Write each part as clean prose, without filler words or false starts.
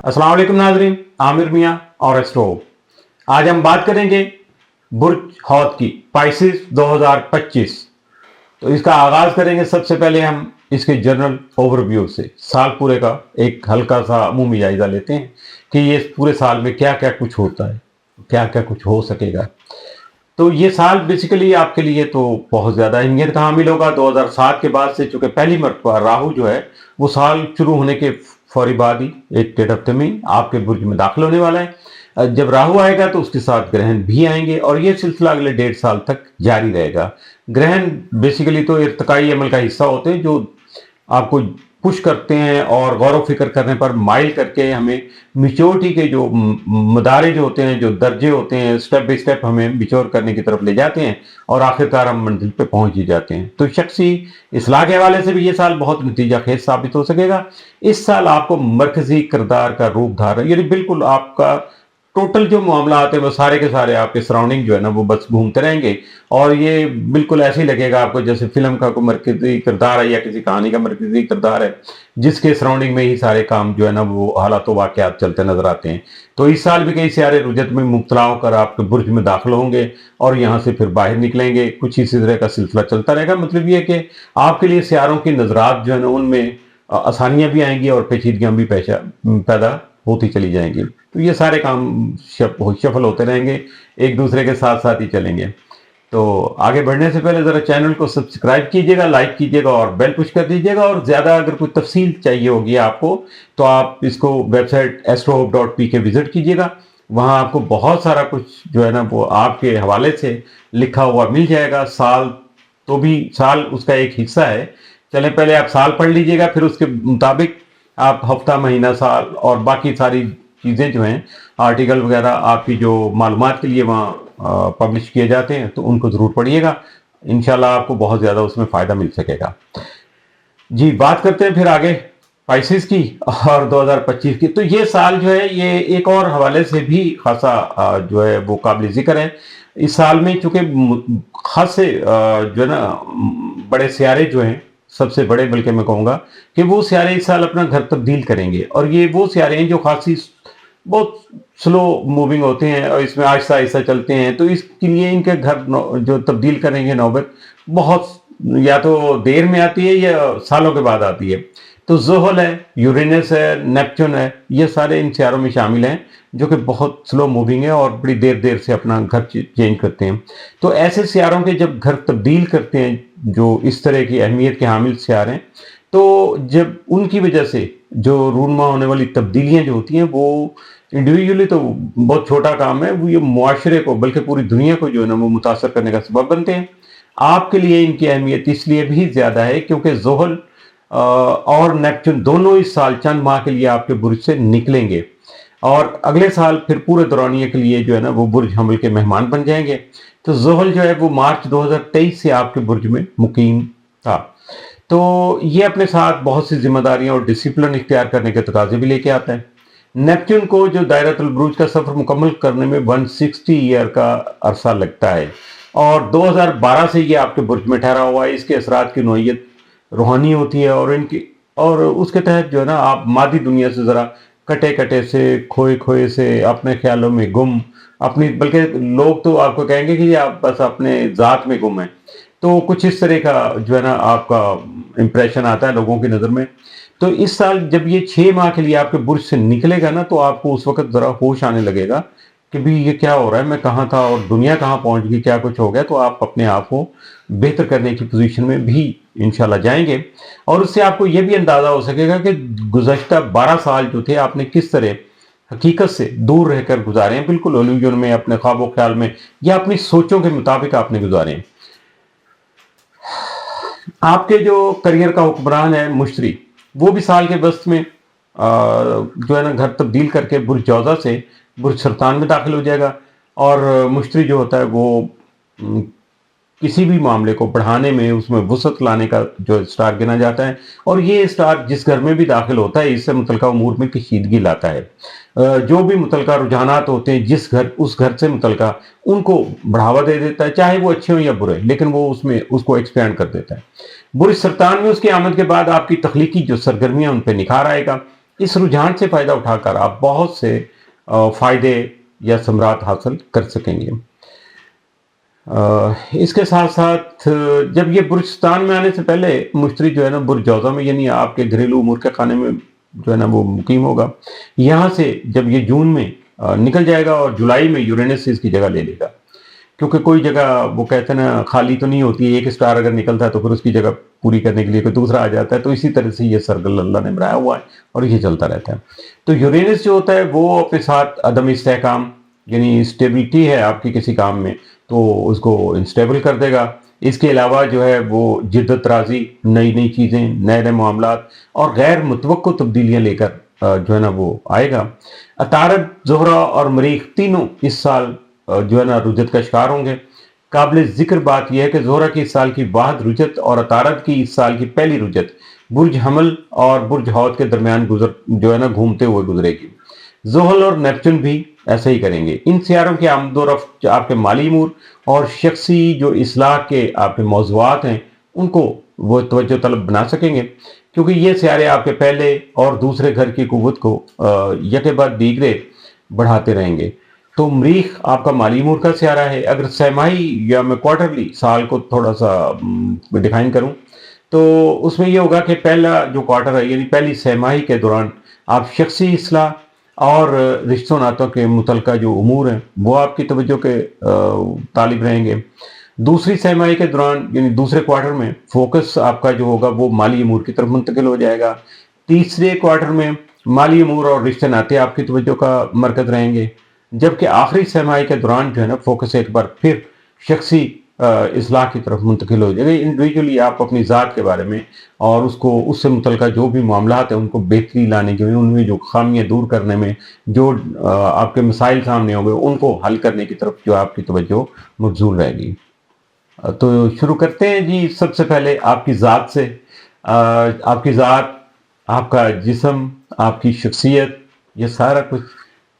अस्सलाम वालेकुम नाजरीन, आमिर मियाँ और एस्ट्रो। आज हम बात करेंगे बुर्ज हौत की पाइसेस 2025। तो इसका आगाज करेंगे सबसे पहले हम इसके जनरल ओवरव्यू से। साल पूरे का एक हल्का सा अमूमी जायजा लेते हैं कि ये पूरे साल में क्या क्या कुछ होता है, क्या क्या कुछ हो सकेगा। तो ये साल बेसिकली आपके लिए तो बहुत ज़्यादा अहमियत का हामिल होगा। 2007 के बाद से, चूंकि पहली मरतबा राहु जो है वो साल शुरू होने के फौरी बाद ही एक डेढ़ हफ्ते में आपके बुर्ज में दाखिल होने वाला है। जब राहु आएगा तो उसके साथ ग्रहण भी आएंगे और ये सिलसिला अगले 1.5 साल तक जारी रहेगा। ग्रहण बेसिकली तो इर्तिकाई अमल का हिस्सा होते हैं जो आपको पुश करते हैं और गौर व फिक्र करने पर माइल करके हमें मिच्योरिटी के जो मदारे जो होते हैं, जो दर्जे होते हैं, स्टेप बाई स्टेप हमें मिच्योर करने की तरफ ले जाते हैं और आखिरकार हम मंजिल पे पहुंच ही जाते हैं। तो शख्सी इस्लाह के हवाले से भी ये साल बहुत नतीजा खेज साबित हो सकेगा। इस साल आपको मरकजी किरदार का रूप धारण, यानी बिल्कुल आपका टोटल जो मामला आते हैं वो सारे के सारे आपके सराउंडिंग जो है ना वो बस घूमते रहेंगे और ये बिल्कुल ऐसे ही लगेगा आपको जैसे फिल्म का कोई मरकजी किरदार है या किसी कहानी का मरकजी किरदार है जिसके सराउंडिंग में ही सारे काम जो है ना वो हालात वाकयात चलते नजर आते हैं। तो इस साल भी कई सारे रुजत में मुब्तला होकर आपके बुर्ज में दाखिल होंगे और यहाँ से फिर बाहर निकलेंगे। कुछ इसी तरह का सिलसिला चलता रहेगा। मतलब ये कि आपके लिए सियारों की नजरात जो है ना उनमें आसानियां भी आएंगी और पेचीदगियां भी पैदा होती चली जाएंगी। तो ये सारे काम शफल होते रहेंगे, एक दूसरे के साथ साथ ही चलेंगे। तो आगे बढ़ने से पहले ज़रा चैनल को सब्सक्राइब कीजिएगा, लाइक कीजिएगा और बेल पुश कर दीजिएगा। और ज़्यादा अगर कोई तफसील चाहिए होगी आपको तो आप इसको वेबसाइट astrohope.pk विजिट कीजिएगा। वहाँ आपको बहुत सारा कुछ जो है ना वो आपके हवाले से लिखा हुआ मिल जाएगा। साल उसका एक हिस्सा है। चलें पहले आप साल पढ़ लीजिएगा, फिर उसके मुताबिक आप हफ्ता, महीना, साल और बाकी सारी चीज़ें जो हैं आर्टिकल वगैरह आपकी जो मालूमात के लिए वहाँ पब्लिश किए जाते हैं तो उनको ज़रूर पढ़िएगा। इंशाल्लाह आपको बहुत ज़्यादा उसमें फ़ायदा मिल सकेगा। जी, बात करते हैं फिर आगे पाइसेस की और 2025 की। तो ये साल जो है ये एक और हवाले से भी खासा जो है वो काबिल ज़िक्र है। इस साल में चूँकि खास से जो है ना बड़े सियारे जो हैं, सबसे बड़े बल्कि मैं कहूँगा कि वो सियारे इस साल अपना घर तब्दील करेंगे और ये वो सियारे हैं जो खासी बहुत स्लो मूविंग होते हैं और इसमें आहिस्ता आहिस्ता चलते हैं। तो इसके लिए इनके घर जो तब्दील करेंगे नौबत बहुत या तो देर में आती है या सालों के बाद आती है। तो ज़ुहल है, यूरेनस है, नेपच्यून है, ये सारे इन सियारों में शामिल हैं जो कि बहुत स्लो मूविंग है और बड़ी देर देर से अपना घर चेंज करते हैं। तो ऐसे सियारों के जब घर तब्दील करते हैं जो इस तरह की अहमियत के हामिल सियार हैं, तो जब उनकी वजह से जो रूनमा होने वाली तब्दीलियां जो होती हैं वो इंडिविजुअली तो बहुत छोटा काम है, वो ये मुआशरे को बल्कि पूरी दुनिया को जो है ना वो मुतासर करने का सबब बनते हैं। आपके लिए इनकी अहमियत इसलिए भी ज़्यादा है क्योंकि ज़ुहल और नेपच्यून दोनों इस साल चंद माह के लिए आपके बुर्ज से निकलेंगे और अगले साल फिर पूरे दौरानिए के लिए जो है ना वो बुर्ज हमल के मेहमान बन जाएंगे। तो ज़ुहल जो है वो मार्च 2023 से आपके बुर्ज में मुकीम था। तो ये अपने साथ बहुत सी जिम्मेदारियां और डिसिप्लिन इख्तियार करने के तकाजे भी लेके आता है। नेपच्यून को जो दायरतुल बुरूज का सफर मुकम्मल करने में 160 ईयर का अरसा लगता है और 2012 से ये आपके बुर्ज में ठहरा हुआ है। इसके असरात की नोयत रूहानी होती है और उसके तहत जो है ना आप मादी दुनिया से ज़रा कटे कटे से, खोए खोए से, अपने ख्यालों में गुम, अपनी बल्कि लोग तो आपको कहेंगे कि आप बस अपने ज़ात में गुम हैं। तो कुछ इस तरह का जो है ना आपका इम्प्रेशन आता है लोगों की नज़र में। तो इस साल जब ये 6 माह के लिए आपके बुर्ज से निकलेगा ना तो आपको उस वक्त ज़रा होश आने लगेगा कि भी ये क्या हो रहा है, मैं कहाँ था और दुनिया कहाँ पहुँच गई, क्या कुछ हो गया। तो आप अपने आप को बेहतर करने की पोजीशन में भी इंशाल्लाह जाएंगे और उससे आपको ये भी अंदाज़ा हो सकेगा कि गुज़श्ता 12 साल जो थे आपने किस तरह हकीकत से दूर रहकर गुजारे हैं, बिल्कुल इल्यूजन में, अपने ख्वाबो ख्याल में या अपनी सोचों के मुताबिक आपने गुजारे हैं। आपके जो करियर का हुक्मरान है मुश्तरी, वो भी साल के वस्त में जो है ना घर तब्दील करके बुर्ज जौज़ा से बुर्ज सरतान में दाखिल हो जाएगा और मुश्तरी जो होता है वो किसी भी मामले को बढ़ाने में, उसमें वसअत लाने का जो स्टार गिना जाता है और ये स्टार जिस घर में भी दाखिल होता है इससे मुतलका उमूर में कशीदगी लाता है। जो भी मुतलका रुझानात होते हैं उस घर से मुतलका उनको बढ़ावा दे देता है, चाहे वो अच्छे हों या बुरे, लेकिन वो उसको एक्सपेंड कर देता है। बुर्ज सरतान में उसकी आमद के बाद आपकी तख्लीकी जो सरगर्मियाँ उन पर निखार आएगा इस रुझान से फ़ायदा उठाकर आप बहुत से फ़ायदे या समरात हासिल कर सकेंगे। इसके साथ साथ जब ये बुर्जिस्तान में आने से पहले मुश्तरी जो है ना बुर्जौज़ा में, यानी आपके घरेलू उमूर के खाने में जो है ना वो मुकीम होगा। यहाँ से जब ये जून में निकल जाएगा और जुलाई में यूरेनस इसकी जगह ले लेगा, क्योंकि कोई जगह वो कहते हैं ना खाली तो नहीं होती है, एक स्टार अगर निकलता है तो फिर उसकी जगह पूरी करने के लिए कोई दूसरा आ जाता है। तो इसी तरह से ये सर्कल अल्लाह ने बनाया हुआ है और ये चलता रहता है। तो यूरेनस जो होता है वो अपने साथ अदम इस्तेहकाम, यानी स्टेबिलिटी है आपकी किसी काम में तो उसको इंस्टेबल कर देगा। इसके अलावा जो है वो जिद्दत राजी, नई नई चीज़ें, नए नए मामलात और गैर मुतवक्को तब्दीलियाँ लेकर जो है ना वो आएगा। अतारद, ज़ोहरा और मरीख तीनों इस साल जो है ना रुजत का शिकार होंगे। काबिल जिक्र बात यह है कि ज़ोहरा की इस साल की वाहिद रुजत और अतारद की इस साल की पहली रुजत बुर्ज हमल और बुर्ज हौद के दरमियान गुजर जो है ना घूमते हुए गुजरेगी। ज़ोहल और नेपच्यून भी ऐसा ही करेंगे। इन सियारों के आमदोरफ्त आपके माली अमूर और शख्सी जो इस्लाह के आपके मौज़ूआत हैं उनको वो तवज्जो तलब बना सकेंगे, क्योंकि ये सियारे आपके पहले और दूसरे घर की कुव्वत को यके बाद दीगरे बढ़ाते रहेंगे। तो मरीख आपका माली अमूर का सियारा है। अगर सहमाही या मैं क्वार्टरली साल को थोड़ा सा डिफाइन करूं तो उसमें यह होगा कि पहला जो क्वार्टर है यानी पहली सहमाही के दौरान आप शख्सी इस्लाह और रिश्तों नातों के मुतलका जो उमूर हैं वो आपकी तवज्जो के तालिब रहेंगे। दूसरी सहमाही के दौरान यानी दूसरे क्वार्टर में फोकस आपका जो होगा वो माली अमूर की तरफ मुंतकिल हो जाएगा। तीसरे क्वार्टर में माली अमूर और रिश्ते नाते आपकी तवज्जो का मरकज रहेंगे, जबकि आखिरी सहमाही के दौरान जो है ना फोकस एक बार फिर शख्सी इस्लाह की तरफ मुंतकिल हो जाएगा। इंडिविजुअली आप अपनी ज़ात के बारे में और उसको उससे मुतल्लिक़ जो भी मामलात हैं उनको बेहतरी लाने के लिए, उनमें जो खामियाँ दूर करने में जो आपके मसाइल सामने होंगे उनको हल करने की तरफ जो आपकी तवज्जो मबज़ूल रहेगी। तो शुरू करते हैं जी। सबसे पहले आपकी ज़ात से। आपकी ज़ात, आपका जिस्म, आपकी शख्सियत, ये सारा कुछ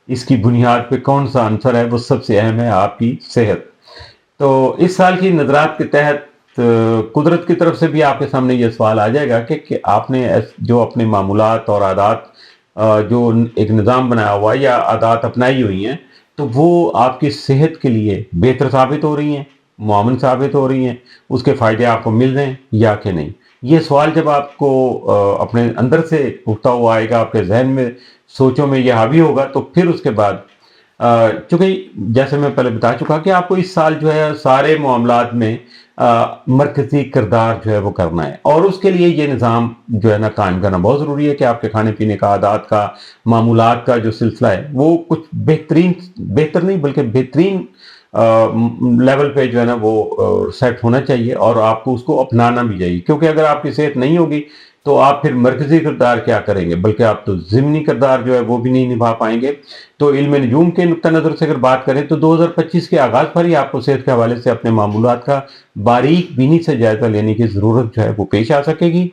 इसकी बुनियाद पे कौन सा आंसर है वो सबसे अहम है आपकी सेहत। तो इस साल की नजरात के तहत कुदरत की तरफ से भी आपके सामने ये सवाल आ जाएगा कि आपने जो अपने मामूलात और आदात जो एक निज़ाम बनाया हुआ है या आदात अपनाई हुई हैं तो वो आपकी सेहत के लिए बेहतर साबित हो रही हैं, मुआवन साबित हो रही हैं, उसके फ़ायदे आपको मिल रहे हैं या कि नहीं। ये सवाल जब आपको अपने अंदर से उठता हुआ आएगा, आपके जहन में सोचों में यह हावी होगा, तो फिर उसके बाद चूँकि जैसे मैं पहले बता चुका कि आपको इस साल जो है सारे मामलात में मरकज़ी किरदार जो है वो करना है और उसके लिए ये निज़ाम जो है ना कायम करना बहुत ज़रूरी है कि आपके खाने पीने का, आदात का, मामूलात का जो सिलसिला है वो कुछ बेहतर नहीं बल्कि बेहतरीन लेवल पे जो है ना वो सेट होना चाहिए और आपको उसको अपनाना भी चाहिए। क्योंकि अगर आपकी सेहत नहीं होगी तो आप फिर मरकज़ी किरदार क्या करेंगे, बल्कि आप तो ज़िमनी किरदार जो है वो भी नहीं निभा पाएंगे। तो इल्म नजूम के नुक्ता नज़र से अगर बात करें तो 2025 के आगाज़ पर ही आपको सेहत के हवाले से अपने मामूलात का बारीक बीनी से जायज़ा लेने की ज़रूरत जो है वो पेश आ सकेगी,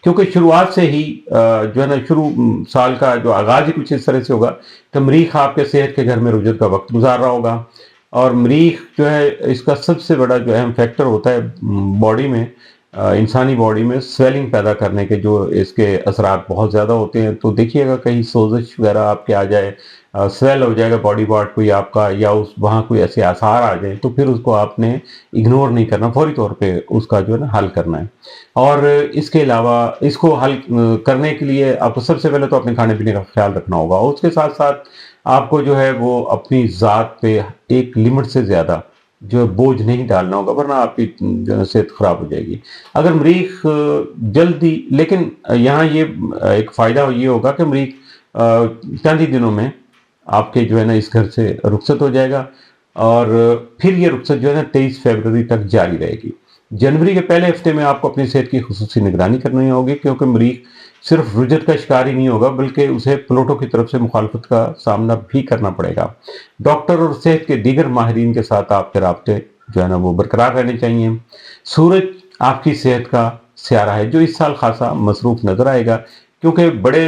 क्योंकि शुरुआत से ही जो है ना साल का जो आगाज़ ही कुछ इस तरह से होगा कि मरीख आपके सेहत के घर में रुजत का वक्त गुजार रहा होगा। और मरीख जो है इसका सबसे बड़ा जो अहम फैक्टर होता है बॉडी में, इंसानी बॉडी में स्वेलिंग पैदा करने के जो इसके असरात बहुत ज़्यादा होते हैं। तो देखिएगा कहीं सोजिश वगैरह आपके आ जाए, स्वेल हो जाएगा बॉडी पार्ट कोई आपका, या उस वहाँ कोई ऐसे आसार आ जाए तो फिर उसको आपने इग्नोर नहीं करना, फौरी तौर पे उसका जो है ना हल करना है। और इसके अलावा इसको हल करने के लिए आपको सबसे पहले तो अपने खाने पीने का ख्याल रखना होगा और उसके साथ साथ आपको जो है वो अपनी ज़ात पे एक लिमिट से ज़्यादा जो है बोझ नहीं डालना होगा, वरना आपकी जो है सेहत खराब हो जाएगी। अगर मरीख जल्दी, लेकिन यहाँ ये एक फ़ायदा ये होगा कि मरीख चंद ही दिनों में आपके जो है ना इस घर से रुखसत हो जाएगा और फिर ये रुखसत जो है ना 23 फरवरी तक जारी रहेगी। जनवरी के पहले हफ्ते में आपको अपनी सेहत की खुसूसी निगरानी करनी होगी, क्योंकि मरीख सिर्फ रुजत का शिकार ही नहीं होगा बल्कि उसे प्लूटो की तरफ से मुखालफत का सामना भी करना पड़ेगा। डॉक्टर और सेहत के दीगर माहिरीन के साथ आपके राब्ते जो है ना वो बरकरार रहने चाहिए। सूरज आपकी सेहत का सियारा है जो इस साल खासा मसरूफ नजर आएगा, क्योंकि बड़े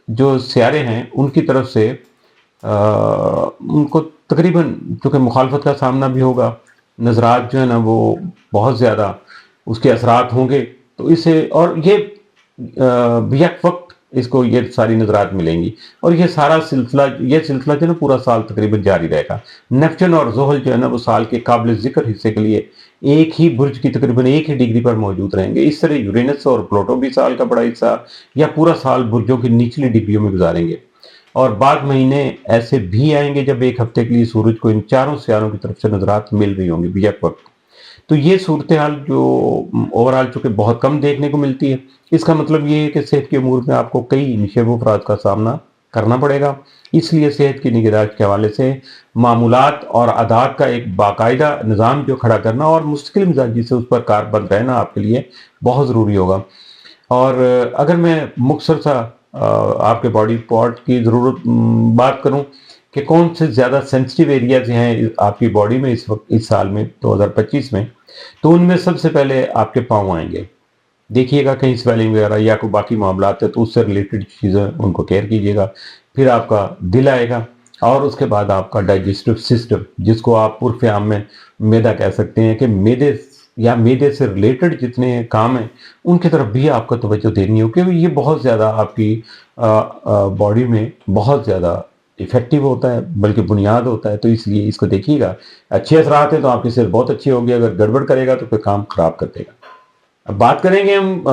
जो सियारे हैं उनकी तरफ से उनको तकरीबन चूँकि मुखालफत का सामना भी होगा, नजरात जो है ना वो बहुत ज़्यादा उसके असरात होंगे। तो इसे और ये यक वक्त इसको ये सारी नजरात मिलेंगी। और ये सिलसिला जो है ना पूरा साल तकरीबन जारी रहेगा। नेपच्यून और ज़ोहल जो है ना वो साल के काबिल जिक्र हिस्से के लिए एक ही बुर्ज की तकरीबन एक ही डिग्री पर मौजूद रहेंगे। इस तरह यूरेनस और प्लूटो भी साल का बड़ा हिस्सा या पूरा साल बुर्जों की निचली डिग्रियों में गुजारेंगे। और बाद महीने ऐसे भी आएंगे जब एक हफ्ते के लिए सूरज को इन चारों सियारों की तरफ से नजरात मिल रही होंगी बेशक वक्त। तो ये सूरत हाल जो ओवरऑल चूंकि बहुत कम देखने को मिलती है, इसका मतलब ये है कि सेहत के अमूर में आपको कई निशेब अफराज का सामना करना पड़ेगा। इसलिए सेहत की निगरानी के हवाले से मामूलात और आदात का एक बाकायदा निज़ाम जो खड़ा करना और मुस्तकिल मिजाजी से उस पर कारबंद रहना आपके लिए बहुत ज़रूरी होगा। और अगर मैं मुख्तसर सा आपके बॉडी पार्ट की ज़रूरत बात करूं कि कौन से ज़्यादा सेंसिटिव एरियाज हैं आपकी बॉडी में इस वक्त, इस साल में 2025 में, तो उनमें सबसे पहले आपके पाँव आएंगे। देखिएगा कहीं स्वेलिंग वगैरह या कोई बाकी मामलात है तो उससे रिलेटेड चीज़ें उनको केयर कीजिएगा। फिर आपका दिल आएगा और उसके बाद आपका डाइजेस्टिव सिस्टम, जिसको आप उर्फ आम में मैदा कह सकते हैं, कि मैदे से रिलेटेड जितने काम हैं उनकी तरफ भी आपको तवज्जो देनी हो, क्योंकि ये बहुत ज़्यादा आपकी बॉडी में बहुत ज़्यादा इफेक्टिव होता है, बल्कि बुनियाद होता है। तो इसलिए इसको देखिएगा। अच्छे असरात हैं तो आपकी सेहत बहुत अच्छी होगी, अगर गड़बड़ करेगा तो फिर काम खराब कर देगा। अब बात करेंगे हम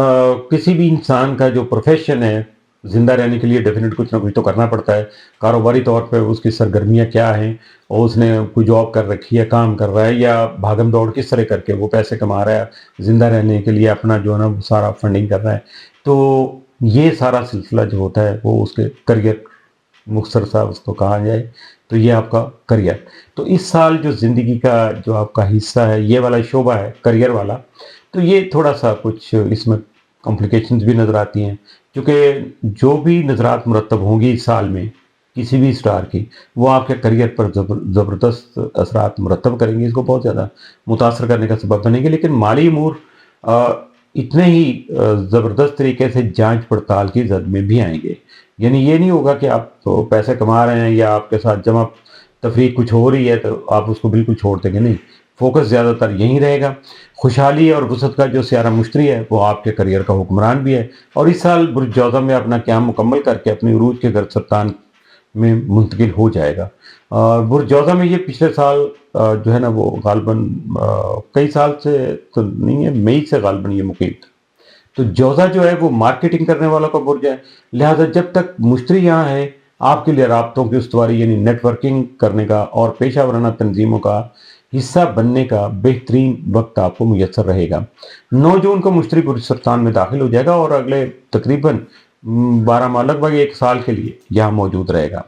किसी भी इंसान का जो प्रोफेशन है, जिंदा रहने के लिए डेफिनेट कुछ ना कुछ तो करना पड़ता है। कारोबारी तौर पे उसकी सरगर्मियाँ क्या हैं, और उसने कोई जॉब कर रखी है, काम कर रहा है, या भागम दौड़ किस तरह करके वो पैसे कमा रहा है, जिंदा रहने के लिए अपना जो है ना सारा फंडिंग कर रहा है। तो ये सारा सिलसिला जो होता है वो उसके करियर, मुख्तसर सा उसको कहा जाए तो ये आपका करियर। तो इस साल जो ज़िंदगी का जो आपका हिस्सा है, ये वाला शोबा है करियर वाला, तो ये थोड़ा सा कुछ इसमें कॉम्प्लिकेशंस भी नज़र आती हैं, क्योंकि जो भी नज़रात मुरतब होंगी इस साल में किसी भी स्टार की, वो आपके करियर पर ज़बरदस्त असरात मुरतब करेंगे, इसको बहुत ज़्यादा मुतासर करने का सबब बनेंगे। लेकिन माली अमूर इतने ही ज़बरदस्त तरीके से जांच पड़ताल की जद में भी आएंगे। यानी ये नहीं होगा कि आप तो पैसे कमा रहे हैं या आपके साथ जमा तफरीक कुछ हो रही है तो आप उसको बिल्कुल छोड़ देंगे, नहीं। फोकस ज़्यादातर यहीं रहेगा। खुशहाली और वसअत का जो सियारा मुश्तरी है वो आपके करियर का हुक्मरान भी है, और इस साल बुर्ज जौज़ा में अपना क़याम मुकम्मल करके अपनी उरूज के घर सरतान में मुंतकिल हो जाएगा। और बुर्ज जौज़ा में ये पिछले साल जो है ना वो गालबन कई साल से तो नहीं है, मई से गालबन ये मुकीम था। तो जौज़ा जो है वो मार्केटिंग करने वालों का बुर्ज है, लिहाजा जब तक मुश्तरी यहाँ है आपके लिए राब्तों की उस्तवारी यानी नेटवर्किंग करने का और पेशा वराना तंजीमों का हिस्सा बनने का बेहतरीन वक्त आपको मुयसर रहेगा। 9 जून को मुश्तरी बुर्ज सरतान में दाखिल हो जाएगा और अगले तकरीबन 12 माह लगभग 1 साल के लिए यहाँ मौजूद रहेगा।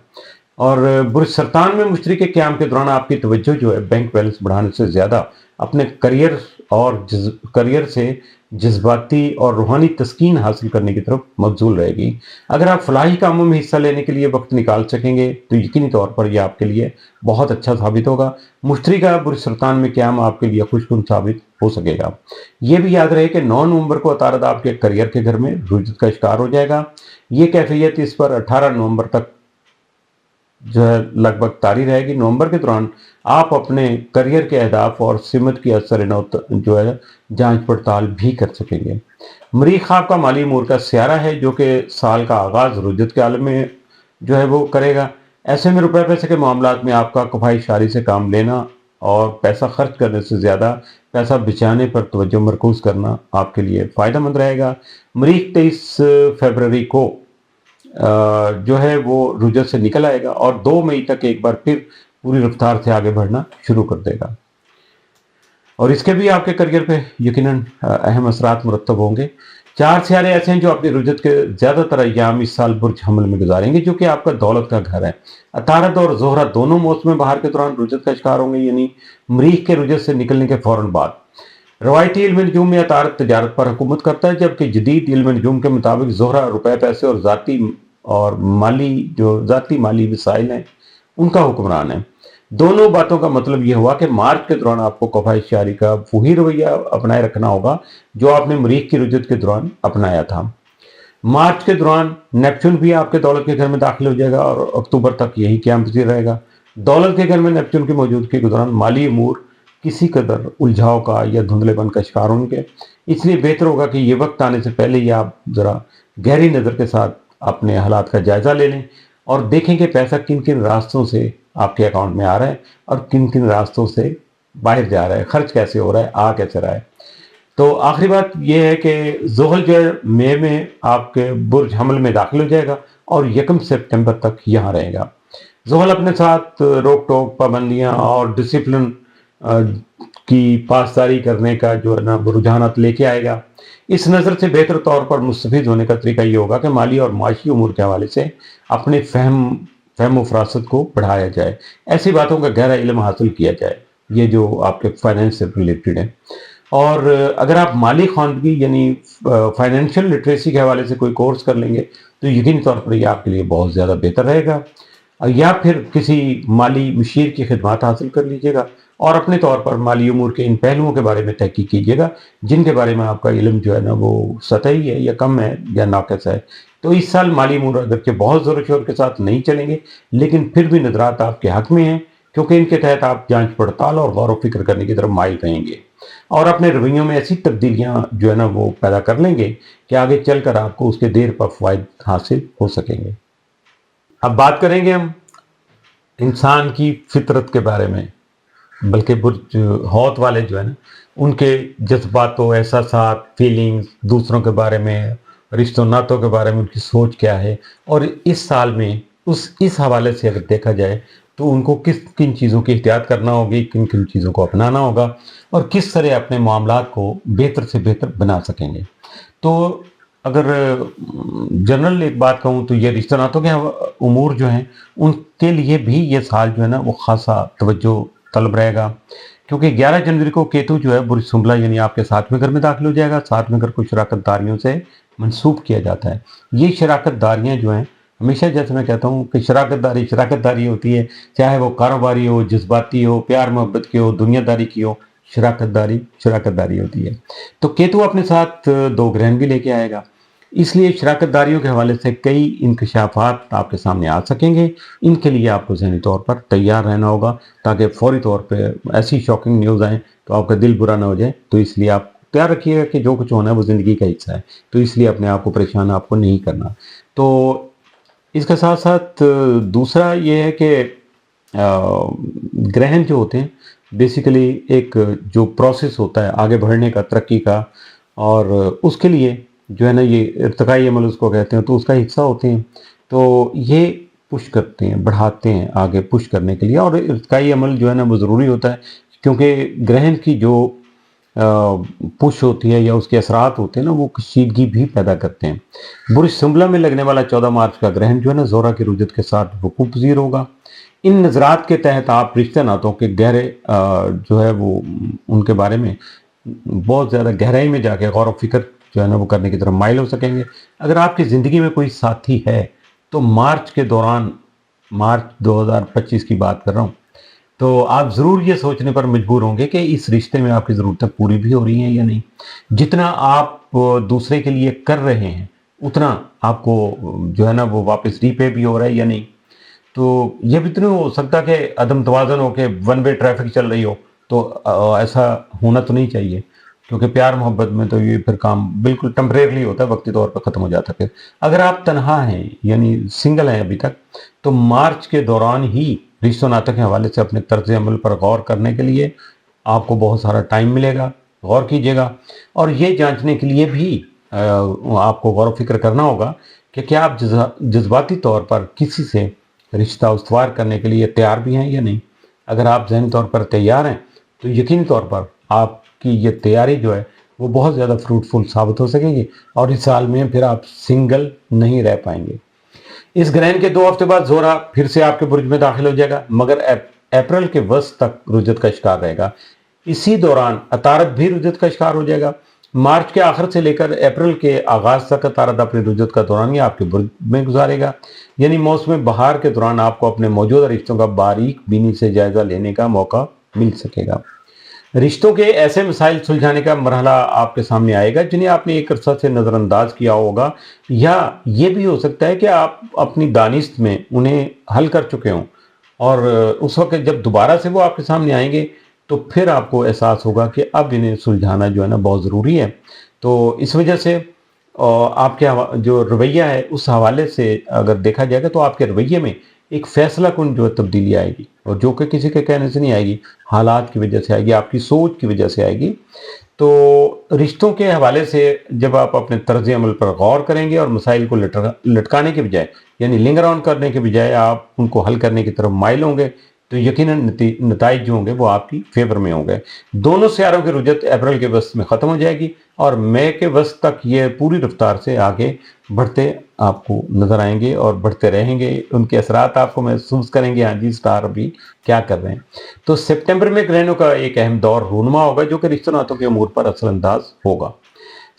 और बुर्ज सरतान में मुश्तरी के क़याम के दौरान आपकी तवज्जो जो है बैंक बैलेंस बढ़ाने से ज़्यादा अपने करियर से जज्बाती और रूहानी तस्कीन हासिल करने की तरफ मबजूल रहेगी। अगर आप फलाही कामों में हिस्सा लेने के लिए वक्त निकाल सकेंगे तो यकीनी तौर पर यह आपके लिए बहुत अच्छा साबित होगा। मुश्तरी का बुर्ज सरतान में क़याम आपके लिए खुशकुन साबित हो सकेगा। ये भी याद रहे कि 9 नवंबर को अतारद आपके करियर के घर में रुजत का शिकार हो जाएगा। ये कैफियत इस पर 18 नवंबर तक जो है लगभग तारी रहेगी। नवंबर के दौरान आप अपने करियर के अहदाफ और सिमत की असर जो है जांच पड़ताल भी कर सकेंगे। मरीख आपका माली अमूर का सियारा है जो कि साल का आगाज़ रुजत के आलम में जो है वो करेगा। ऐसे में रुपए पैसे के मामलात में आपका कफायशारी से काम लेना और पैसा खर्च करने से ज़्यादा पैसा बचाने पर तवज्जो मरकूज़ करना आपके लिए फ़ायदेमंद रहेगा। मरीख 23 फरवरी को जो है वो रुजत से निकल आएगा और 2 मई तक एक बार फिर पूरी रफ्तार से आगे बढ़ना शुरू कर देगा। और इसके भी आपके करियर पे यकीनन अहम असरात मुरतब होंगे। 4 सियारे ऐसे हैं जो अपनी रुजत के ज़्यादातर अय्याम इस साल बुर्ज हमल में गुजारेंगे, जो कि आपका दौलत का घर है। अतारद और ज़ोहरा दोनों मौसम बहार के दौरान रुजत का शिकार होंगे, यानी मरीख के रुजत से निकलने के फ़ौरन बाद। रवायती इल्म नजूम में अतारद तजारत पर हुकूमत करता है, जबकि जदीद इल्म नजूम के मुताबिक ज़ोहरा रुपए पैसे और ज़ाती माली वसाइल हैं उनका हुक्मरान है। दोनों बातों का मतलब यह हुआ कि मार्च के दौरान आपको कफायशारी का वही रवैया अपनाए रखना होगा जो आपने मरीख की रुजत के दौरान अपनाया था। मार्च के दौरान नेपच्यून भी आपके दौलत के घर में दाखिल हो जाएगा और अक्टूबर तक यही क़याम पजीर रहेगा। दौलत के घर में नेपच्यून की मौजूदगी के दौरान माली अमूर किसी कदर उलझाव का या धुंधलेपन का शिकार होंगे, इसलिए बेहतर होगा कि ये वक्त आने से पहले ही आप ज़रा गहरी नज़र के साथ अपने हालात का जायज़ा ले लें और देखें कि पैसा किन किन रास्तों से आपके अकाउंट में आ रहा है और किन किन रास्तों से बाहर जा रहा है, खर्च कैसे हो रहा है, आ कैसे रहा है। तो आखिरी बात यह है कि ज़ुहल जो है मई में आपके बुर्ज हमल में दाखिल हो जाएगा और 1 सितंबर तक यहाँ रहेगा। ज़ुहल अपने साथ रोक टोक, पाबंदियाँ और डिसिप्लिन की पासदारी करने का जो है ना रुझानात लेके आएगा। इस नज़र से बेहतर तौर पर मुस्तफ़ीद होने का तरीका ये होगा कि माली और माशी उमूर के हवाले से अपने फ़हम फरासत को बढ़ाया जाए, ऐसी बातों का गहरा इल्म हासिल किया जाए, ये जो आपके फाइनेंस से रिलेटेड है। और अगर आप माली ख़वानगी यानी फाइनेंशियल लिटरेसी के हवाले से कोई कोर्स कर लेंगे तो यकीनी तौर पर ये आपके लिए बहुत ज़्यादा बेहतर रहेगा। या फिर किसी माली मशीर की खिदमत हासिल कर लीजिएगा और अपने तौर पर माली उमूर के इन पहलुओं के बारे में तहकीक कीजिएगा जिनके बारे में आपका इल्म जो है ना वो सतही है या कम है या नाक़िस है। तो इस साल माली उमूर अगरचे बहुत ज़ोर शोर के साथ नहीं चलेंगे, लेकिन फिर भी नज़रात आपके हक़ में हैं, क्योंकि इनके तहत आप जांच पड़ताल और गौर व फिक्र करने की तरफ माइल रहेंगे और अपने रवैयों में ऐसी तब्दीलियाँ जो है ना वो पैदा कर लेंगे कि आगे चलकर आपको उसके देर पर फ़वाइद हासिल हो सकेंगे। अब बात करेंगे हम इंसान की फितरत के बारे में, बल्कि बुर्ज हौत वाले जो है ना उनके जज्बातों, एहसासात, फीलिंग्स, दूसरों के बारे में, रिश्तों नातों के बारे में उनकी सोच क्या है और इस साल में इस हवाले से अगर देखा जाए तो उनको किन चीज़ों की एहतियात करना होगी, किन किन चीज़ों को अपनाना होगा और किस तरह अपने मामलात को बेहतर से बेहतर बना सकेंगे। तो अगर जनरल एक बात कहूँ तो ये रिश्ते नातों के उमूर जो हैं उनके लिए भी ये साल जो है ना वो खासा तवज्जो तलब रहेगा, क्योंकि 11 जनवरी को केतु जो है बुर्ज सुंबला यानी आपके 7वें घर में दाखिल हो जाएगा। 7वें घर को शराकत दारियों से मंसूब किया जाता है। ये शराकत दारियाँ जो हैं हमेशा, जैसे मैं कहता हूँ कि शराकत दारी होती है, चाहे वो कारोबारी हो, जज्बाती हो, प्यार मोहब्बत की हो, दुनियादारी की हो, शराकत दारी होती है। तो केतु अपने साथ 2 ग्रहण भी लेके आएगा, इसलिए शराकत दारियों के हवाले से कई इंकशाफात आपके सामने आ सकेंगे। इनके लिए आपको ज़हनी तौर पर तैयार रहना होगा ताकि फौरी तौर पे ऐसी शॉकिंग न्यूज़ आएँ तो आपका दिल बुरा ना हो जाए। तो इसलिए आप तैयार रखिएगा कि जो कुछ होना है वो ज़िंदगी का हिस्सा है, तो इसलिए अपने आप को परेशान आपको नहीं करना। तो इसके साथ साथ दूसरा ये है कि ग्रहण जो होते हैं बेसिकली एक जो प्रोसेस होता है आगे बढ़ने का, तरक्की का, और उसके लिए जो है ना ये इर्तिकाई अमल उसको कहते हैं, तो उसका हिस्सा होते हैं। तो ये पुश करते हैं, बढ़ाते हैं आगे पुश करने के लिए, और इर्तिकाई अमल जो है ना वो ज़रूरी होता है क्योंकि ग्रहण की जो पुश होती है या उसके असरात होते हैं ना वो कशीदगी भी पैदा करते हैं। बुर्ज सुंबला में लगने वाला 14 मार्च का ग्रहण जो है ना ज़ोरा की रुजत के साथ वकूफ़ पज़ीर होगा। इन नज़रात के तहत आप रिश्ते नातों के गहरे जो है वो उनके बारे में बहुत ज़्यादा गहराई में जाके गौर व फिक्र जो है ना वो करने की तरफ माइल हो सकेंगे। अगर आपकी ज़िंदगी में कोई साथी है तो मार्च के दौरान, मार्च 2025 की बात कर रहा हूँ, तो आप ज़रूर ये सोचने पर मजबूर होंगे कि इस रिश्ते में आपकी ज़रूरतें पूरी भी हो रही हैं या नहीं। जितना आप दूसरे के लिए कर रहे हैं उतना आपको जो है ना वो वापस रीपे भी हो रहा है या नहीं। तो ये भी तो नहीं हो सकता कि अदम तवाज़ुन हो के वन वे ट्रैफिक चल रही हो, तो ऐसा होना तो नहीं चाहिए, क्योंकि प्यार मोहब्बत में तो ये फिर काम बिल्कुल टेम्परेरी होता है, वक्ती तौर पर ख़त्म हो जाता है। अगर आप तनहा हैं यानी सिंगल हैं अभी तक, तो मार्च के दौरान ही रिश्तों नातों के हवाले से अपने तर्ज अमल पर गौर करने के लिए आपको बहुत सारा टाइम मिलेगा। गौर कीजिएगा और ये जांचने के लिए भी आपको गौर व फिक्र करना होगा कि क्या आप जज्बाती तौर पर किसी से रिश्ता उस्तवार करने के लिए तैयार भी हैं या नहीं। अगर आप ज़हनी तौर पर तैयार हैं तो यकीनी तौर पर आपकी ये तैयारी जो है वो बहुत ज़्यादा फ्रूटफुल साबित हो सकेगी और इस साल में फिर आप सिंगल नहीं रह पाएंगे। इस ग्रहण के 2 हफ्ते बाद ज़ोरा फिर से आपके बुर्ज में दाखिल हो जाएगा, मगर अप्रैल के वस्त तक रुजत का शिकार रहेगा। इसी दौरान अतारद भी रुजत का शिकार हो जाएगा। मार्च के आखिर से लेकर अप्रैल के आगाज़ तक अतारद अपनी रुजत का दौरान आपके बुर्ज में गुजारेगा, यानी मौसम बहार के दौरान आपको अपने मौजूदा रिश्तों का बारीक बीनी से जायज़ा लेने का मौका मिल सकेगा। रिश्तों के ऐसे मसाइल सुलझाने का मरहला आपके सामने आएगा जिन्हें आपने एक अरसा से नज़रअंदाज किया होगा, या ये भी हो सकता है कि आप अपनी दानिश में उन्हें हल कर चुके हों और उस वक्त जब दोबारा से वो आपके सामने आएंगे तो फिर आपको एहसास होगा कि अब इन्हें सुलझाना जो है ना बहुत ज़रूरी है। तो इस वजह से اور آپ کے جو رویہ ہے اس حوالے سے اگر دیکھا جائے گا تو آپ کے رویے میں ایک فیصلہ کن جو تبدیلی آئے گی، اور جو کہ کسی کے کہنے سے نہیں آئے گی، حالات کی وجہ سے آئے گی، آپ کی سوچ کی وجہ سے آئے گی۔ تو رشتوں کے حوالے سے جب آپ اپنے طرز عمل پر غور کریں گے اور مسائل کو لٹکانے کے بجائے، یعنی لنگر آن کرنے کے بجائے آپ ان کو حل کرنے کی طرف مائل ہوں گے، تو یقیناً نتائج جو ہوں گے وہ آپ کی فیور میں ہوں گے۔ دونوں سیاروں کی رجت اپریل کے وسط میں ختم ہو جائے گی، اور مئی کے وسط تک یہ پوری رفتار سے آگے بڑھتے آپ کو نظر آئیں گے اور بڑھتے رہیں گے۔ ان کے اثرات آپ کو محسوس کریں گے، ہاں جی سٹار ابھی کیا کر رہے ہیں۔ تو سپٹمبر میں گرہنوں کا ایک اہم دور رونما ہوگا جو کہ رشتہ ناتوں کے امور پر اثر انداز ہوگا۔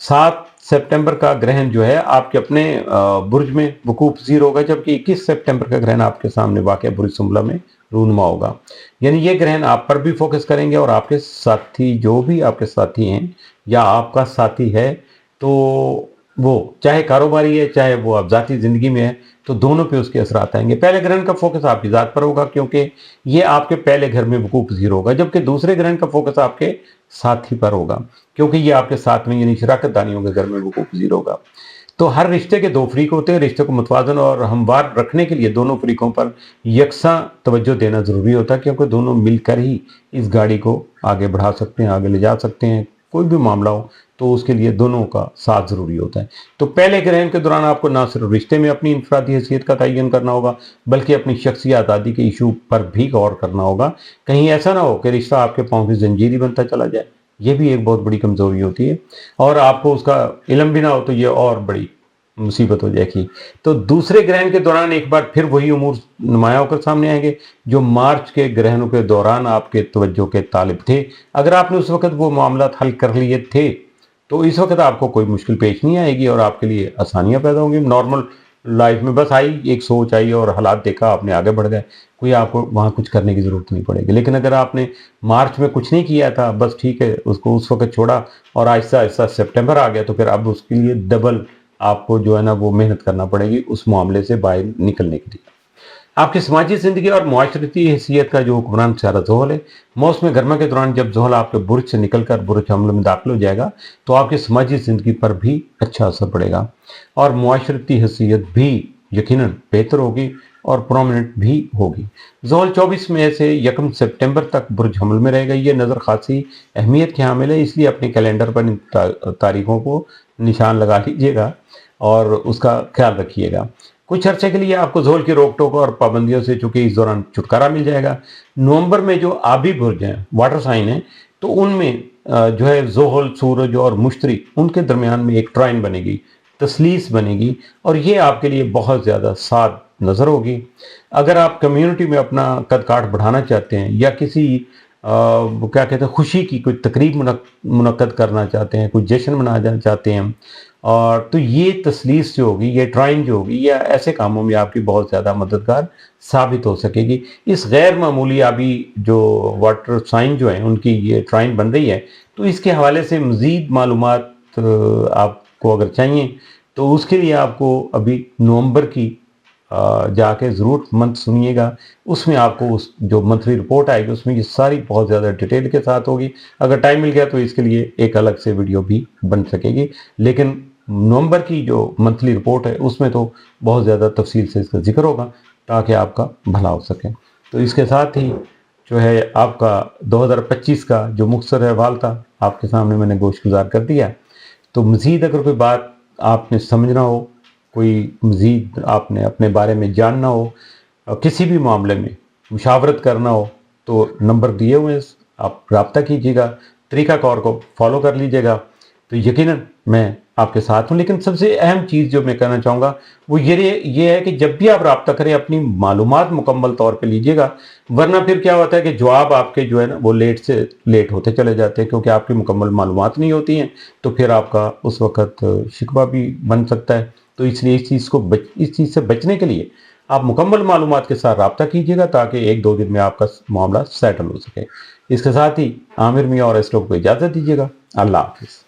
7 سپٹمبر کا گرہن جو ہے آپ کے اپنے برج میں وقوع پذیر ہوگا، جبکہ 21 سپٹمبر کا گرہن آپ کے سامنے واقع برج سنبلہ میں رونما ہوگا۔ یعنی یہ گرہن آپ پر بھی فوکس کریں گے، اور آپ کے ساتھی جو بھی آپ کے ساتھی ہیں یا آپ کا ساتھی ہے، تو وہ چاہے کاروباری ہے چاہے وہ آپ ذاتی زندگی میں ہے، تو دونوں پہ اس کے اثرات آئیں گے۔ پہلے گرہن کا فوکس آپ کی ذات پر ہوگا کیونکہ یہ آپ کے پہلے گھر میں وقوع پذیر ہوگا، جبکہ دوسرے گرہن کا فوکس آپ کے ساتھی پر ہوگا کیونکہ یہ آپ کے ساتھ میں یعنی شراکت داریوں کے گھر میں وقوع پذیر ہوگا۔ تو ہر رشتے کے 2 فریق ہوتے ہیں، رشتے کو متوازن اور ہموار رکھنے کے لیے دونوں فریقوں پر یکساں توجہ دینا ضروری ہوتا ہے، کیونکہ دونوں مل کر ہی اس گاڑی کو آگے بڑھا سکتے ہیں، آگے لے جا سکتے ہیں۔ کوئی بھی معاملہ ہو تو اس کے لیے دونوں کا ساتھ ضروری ہوتا ہے۔ تو پہلے گرہن کے دوران آپ کو نہ صرف رشتے میں اپنی انفرادی حیثیت کا تعین کرنا ہوگا، بلکہ اپنی شخصی آزادی کے ایشو پر بھی غور کرنا ہوگا۔ کہیں ایسا نہ ہو کہ رشتہ آپ کے پاؤں کی زنجیری بنتا چلا جائے، یہ بھی ایک بہت بڑی کمزوری ہوتی ہے، اور آپ کو اس کا علم بھی نہ ہو تو یہ اور بڑی مصیبت ہو جائے گی۔ تو دوسرے گرہن کے دوران ایک بار پھر وہی امور نمایاں ہو کر سامنے آئیں گے جو مارچ کے گرہنوں کے دوران آپ کے توجہ کے طالب تھے۔ اگر آپ نے اس وقت وہ معاملات حل کر لیے تھے تو اس وقت آپ کو کوئی مشکل پیش نہیں آئے گی اور آپ کے لیے آسانیاں پیدا ہوں گی۔ نارمل لائف میں بس آئی ایک سوچ آئی اور حالات دیکھا، آپ نے آگے بڑھ گئے، کوئی آپ کو وہاں کچھ کرنے کی ضرورت نہیں پڑے گی۔ لیکن اگر آپ نے مارچ میں کچھ نہیں کیا تھا، بس ٹھیک ہے اس کو اس وقت چھوڑا اور آہستہ آہستہ سپٹمبر آ گیا، تو پھر اب اس کے لیے ڈبل آپ کو جو ہے نا وہ محنت کرنا پڑے گی اس معاملے سے باہر نکلنے کے لیے۔ آپ کی سماجی زندگی اور معاشرتی حیثیت کا جو حکمران سیارہ زحل ہے، موسم گرما کے دوران جب زحل آپ کے برج سے نکل کر برج حمل میں داخل ہو جائے گا تو آپ کی سماجی زندگی پر بھی اچھا اثر پڑے گا، اور معاشرتی حیثیت بھی یقیناً بہتر ہوگی اور پرومیننٹ بھی ہوگی۔ زحل 24 مئی سے 1 سپٹمبر تک برج حمل میں رہے گا۔ یہ نظر خاصی اہمیت کے حامل ہے، اس لیے اپنے کیلنڈر پر ان تاریخوں کو نشان لگا لیجیے گا اور اس کا خیال رکھیے گا۔ کچھ عرصے کے لیے آپ کو زحل کی روک ٹوک اور پابندیوں سے چونکہ اس دوران چھٹکارا مل جائے گا۔ نومبر میں جو آبی برج ہیں، واٹر سائن ہیں، تو ان میں جو ہے زحل، سورج اور مشتری، ان کے درمیان میں ایک ٹرائن بنے گی، تثلیث بنے گی، اور یہ آپ کے لیے بہت زیادہ ساتھ نظر ہوگی۔ اگر آپ کمیونٹی میں اپنا قد کاٹ بڑھانا چاہتے ہیں یا کسی کیا کہتے ہیں خوشی کی کوئی تقریب منعقد کرنا چاہتے ہیں، کوئی جشن منانا چاہتے ہیں، اور تو یہ تثلیث جو ہوگی، یہ ٹرائن جو ہوگی، یہ ایسے کاموں میں آپ کی بہت زیادہ مددگار ثابت ہو سکے گی۔ اس غیر معمولی آبی جو واٹر سائن جو ہیں ان کی یہ ٹرائن بن رہی ہے، تو اس کے حوالے سے مزید معلومات آپ کو اگر چاہیے تو اس کے لیے آپ کو ابھی نومبر کی جا کے ضرور منتھ سنیے گا۔ اس میں آپ کو اس جو منتھلی رپورٹ آئے گی اس میں یہ ساری بہت زیادہ ڈیٹیل کے ساتھ ہوگی۔ اگر ٹائم مل گیا تو اس کے لیے ایک الگ سے ویڈیو بھی بن سکے گی، لیکن نومبر کی جو منتھلی رپورٹ ہے اس میں تو بہت زیادہ تفصیل سے اس کا ذکر ہوگا تاکہ آپ کا بھلا ہو سکے۔ تو اس کے ساتھ ہی جو ہے آپ کا 2025 کا جو مختصر احوال تھا آپ کے سامنے میں نے گوش گزار کر دیا۔ تو مزید اگر کوئی بات آپ نے سمجھنا ہو، کوئی مزید آپ نے اپنے بارے میں جاننا ہو، کسی بھی معاملے میں مشاورت کرنا ہو، تو نمبر دیے ہوئے ہیں، آپ رابطہ کیجیے گا، طریقہ کار کو فالو کر لیجیے گا، تو یقیناً میں آپ کے ساتھ ہوں۔ لیکن سب سے اہم چیز جو میں کہنا چاہوں گا وہ یہ ہے کہ جب بھی آپ رابطہ کریں اپنی معلومات مکمل طور پہ لیجیے گا، ورنہ پھر کیا ہوتا ہے کہ جواب آپ کے جو ہے نا وہ لیٹ سے لیٹ ہوتے چلے جاتے ہیں کیونکہ آپ کی مکمل معلومات نہیں ہوتی ہیں، تو پھر آپ کا اس وقت شکوہ بھی بن سکتا ہے۔ تو اس لیے اس چیز سے بچنے کے لیے آپ مکمل معلومات کے ساتھ رابطہ کیجیے گا تاکہ 1-2 دن میں آپ کا معاملہ سیٹل ہو سکے۔ اس کے ساتھ ہی عامر میاں اور ایسٹرو کو اجازت دیجیے گا۔ اللہ حافظ۔